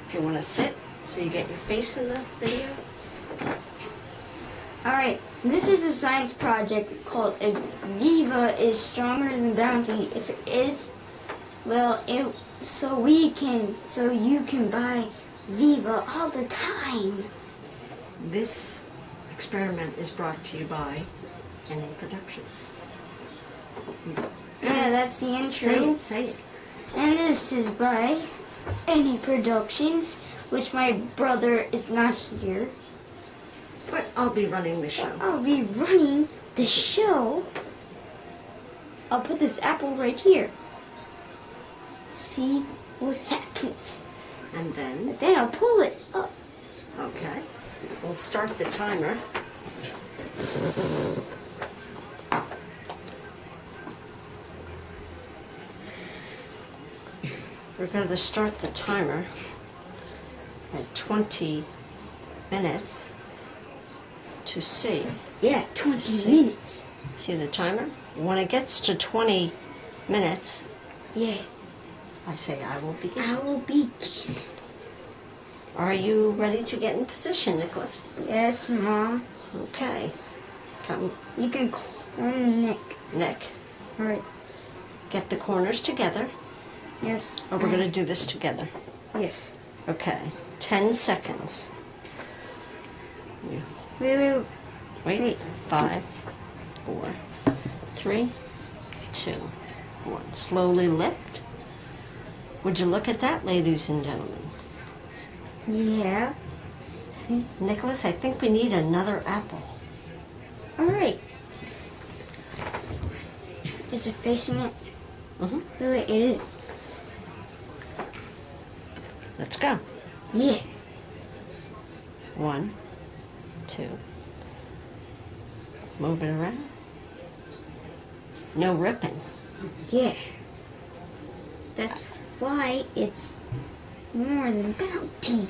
If you want to sit so you get your face in the video. Alright, this is a science project called If Viva is Stronger Than Bounty. If it is, well, so you can buy Viva all the time. This experiment is brought to you by NA Productions. Yeah, that's the intro. Say it. And this is by NA Productions, which my brother is not here. But I'll be running the show. I'll be running the show. I'll put this apple right here. See what happens. And then I'll pull it up. Okay. We'll start the timer. We're going to start the timer at 20 minutes to see. Yeah, 20 minutes. See the timer? When it gets to 20 minutes, yeah, I say I will begin. I will begin. Are you ready to get in position, Nicholas? Yes, Mom. Okay. Come. You can call me Nick. Nick. All right. Get the corners together. Yes. Or we're going to do this together. Yes. Okay. 10 seconds. Wait. 5, 4, 3, 2, 1. Slowly lift. Would you look at that, ladies and gentlemen? Yeah. Nicholas, I think we need another apple. All right. Is it facing it? Mm-hmm. Wait, it is. Let's go. Yeah. 1, 2. Move it around. No ripping. Yeah. That's why it's more than bounty.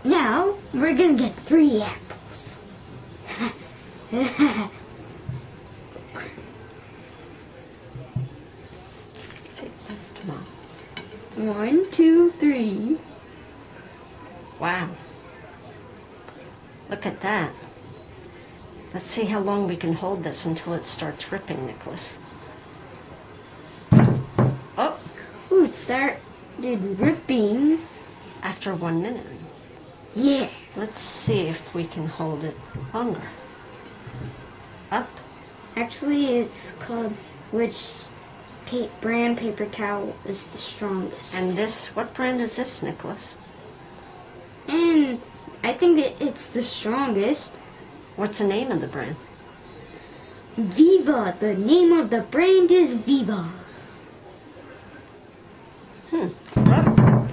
Now, we're gonna get 3 apples. Take left, Mom. 1, 2, 3. Wow. Look at that. Let's see how long we can hold this until it starts ripping, Nicholas. Oh! Ooh, it started ripping. After 1 minute. Yeah. Let's see if we can hold it longer. Up. Actually, it's called which brand paper towel is the strongest. And this, what brand is this, Nicholas? And I think it's the strongest. What's the name of the brand? Viva. The name of the brand is Viva. Well,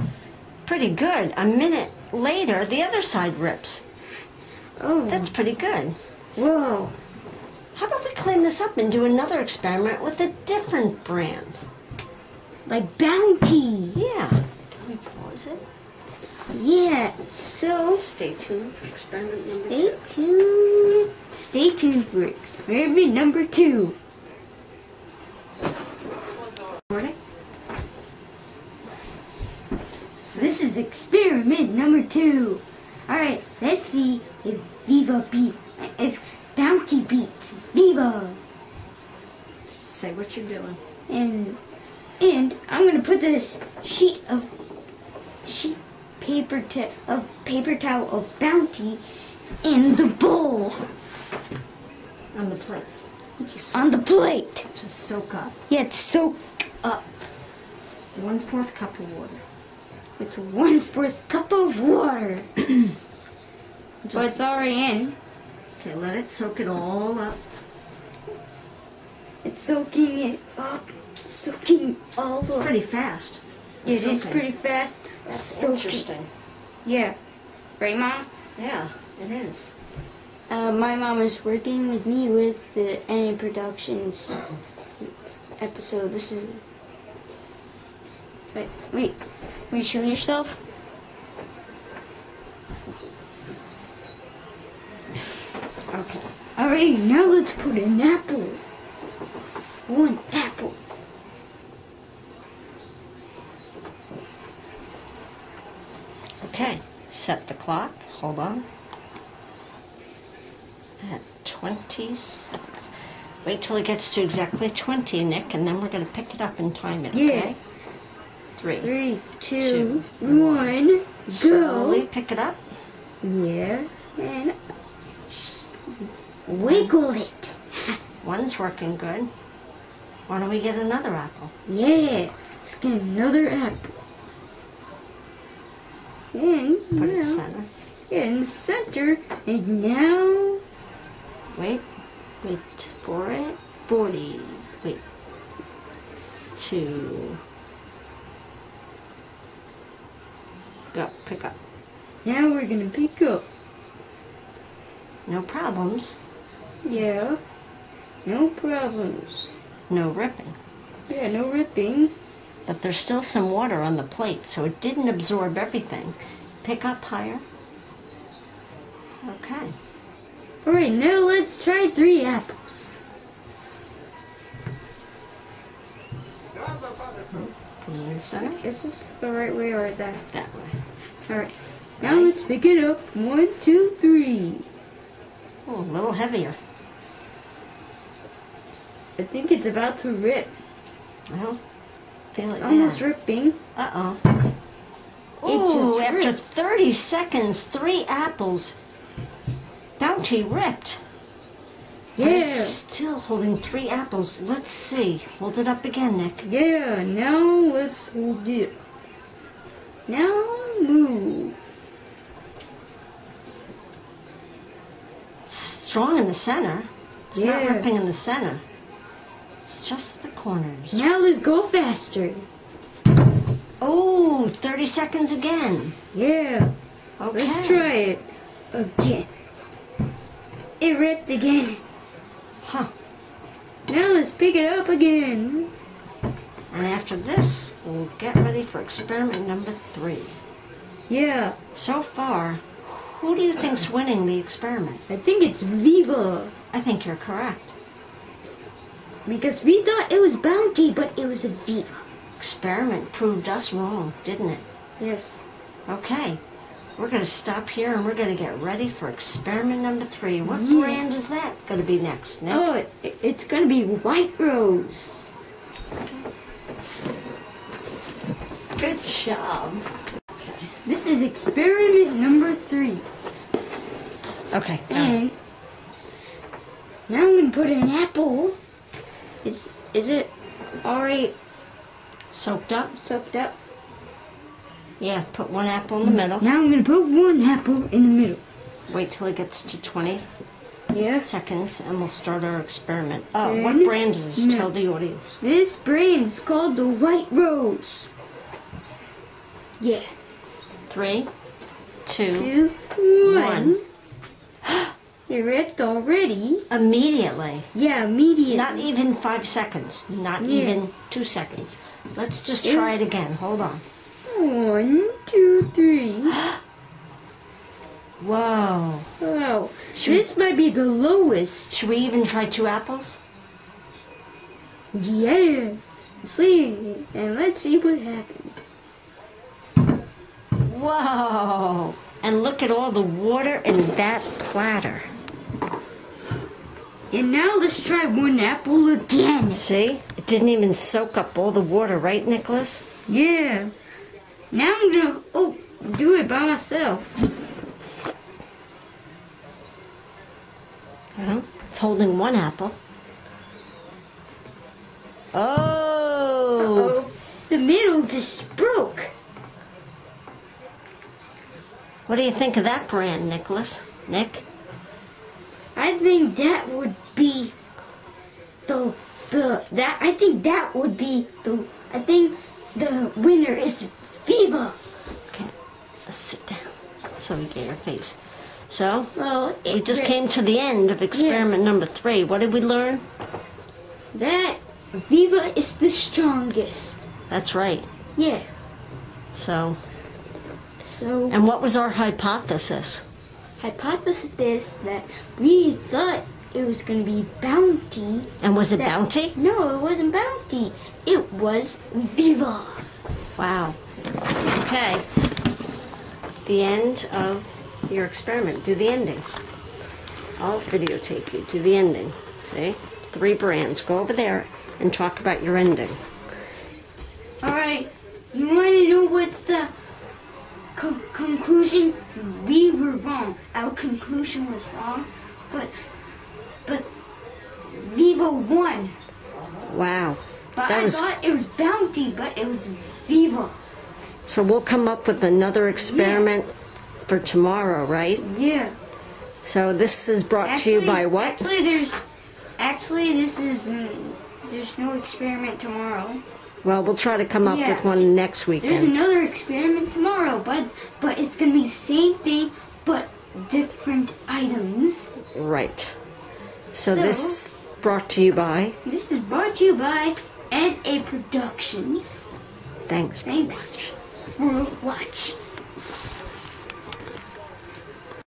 pretty good. A minute later, the other side rips. Oh. That's pretty good. Whoa. How about we clean this up and do another experiment with a different brand? Like Bounty. Yeah. Can we pause it? Yeah, so Stay tuned for experiment number 2. Stay tuned for experiment number 2. Ready? This is experiment number 2. Alright, let's see if Bounty beats Viva. Say what you're doing. And I'm gonna put this paper towel of Bounty in the bowl. On the plate. On the plate. Just soak up. Yeah, it's soak up. 1/4 cup of water. It's 1/4 cup of water. But it's already in. Okay, let it soak it all up. It's soaking it up. Soaking all It's up. pretty fast. It is Soaking. pretty fast. That's Soaking. interesting. Yeah. Right, Mom? Yeah, it is. My mom is working with me with the NA Productions episode. This is... Wait. Will you show yourself? Okay. Alright, now let's put an apple. 1 apple. Okay, set the clock. Hold on. At 20 seconds. Wait till it gets to exactly 20, Nick, and then we're going to pick it up and time it, okay? 3, 2, 1, go. Slowly pick it up. Yeah, and wiggle it. One's working good. Why don't we get another apple? Yeah, let's get another apple. And Put it center. Yeah, in the center. And now... Wait for it. 40. Wait. It's 2. Go, pick up. Now we're gonna pick up. No problems. Yeah, no problems. No ripping. Yeah, no ripping. But there's still some water on the plate, so it didn't absorb everything. Pick up higher. Okay. Alright, now let's try 3 apples. Put it in the center. Is this the right way or that? That way. Alright, now let's pick it up. 1, 2, 3. Oh, a little heavier. I think it's about to rip. Well, feel It's it almost now. ripping. Uh-oh. It just Ooh, after ripped. 30 seconds, 3 apples. Bounty ripped. But Yeah. it's still holding 3 apples. Let's see. Hold it up again, Nick. Yeah, now let's hold it. Now move. It's strong in the center. It's not Yeah. ripping in the center. It's just the corners. Now let's go faster. Oh, 30 seconds again. Yeah. Okay. Let's try it again. It ripped again. Huh. Now let's pick it up again. And after this, we'll get ready for experiment number 3. Yeah, So far, who do you think's winning the experiment? I think it's Viva. I think you're correct. Because we thought it was Bounty, but it was a Viva. Experiment proved us wrong, didn't it? Yes. Okay, we're going to stop here and we're going to get ready for experiment number 3. What Yeah. brand is that going to be next, Nick? Oh, it's gonna be White Rose. Good job. This is experiment number 3. Okay, go. And now I'm gonna put an apple. Is it already Soaked up? soaked up? Yeah, put 1 apple in the middle. Now I'm gonna put 1 apple in the middle. Wait till it gets to 20 Yeah. seconds and we'll start our experiment. Oh, 10. what brand is this? No. Tell the audience. This brand is called the White Rose. Yeah. 3, 2, 2, 1. It ripped already. immediately. Yeah, immediately. Not even 5 seconds. Not Yeah. even 2 seconds. Let's just It try was- it again. Hold on. 1, 2, 3. Whoa. Wow. Should- This might be the lowest. Should we even try 2 apples? Yeah. See, and let's see what happens. Whoa. And look at all the water in that platter. And now let's try 1 apple again. See? It didn't even soak up all the water, right, Nicholas? Yeah. Now I'm gonna do it by myself. Well, it's holding 1 apple. Oh. The middle just broke. What do you think of that brand, Nicholas? Nick? I think that would be I think the winner is Viva. Okay, let's sit down so we get your face. So, Well, we just came to the end of experiment number 3. What did we learn? that Viva is the strongest. That's right. Yeah. So, So and what was our hypothesis? hypothesis that we thought it was gonna be Bounty. And was it That- Bounty? No, it wasn't Bounty. It was Viva. Wow. Okay. the end of your experiment. Do the ending. I'll videotape you. Do the ending. See? 3 brands. Go over there and talk about your ending. Alright, you want to know what's the conclusion? We were wrong. Our conclusion was wrong, but Viva won. Wow. But I thought it was Bounty, but it was Viva. So we'll come up with another experiment for tomorrow, right? Yeah. So this is brought to you by what? There's no experiment tomorrow. Well, we'll try to come up with one next weekend. There's another experiment tomorrow, but it's going to be the same thing, but different items. Right. So this brought to you by? This is brought to you by NA Productions. Thanks. Thanks for watching.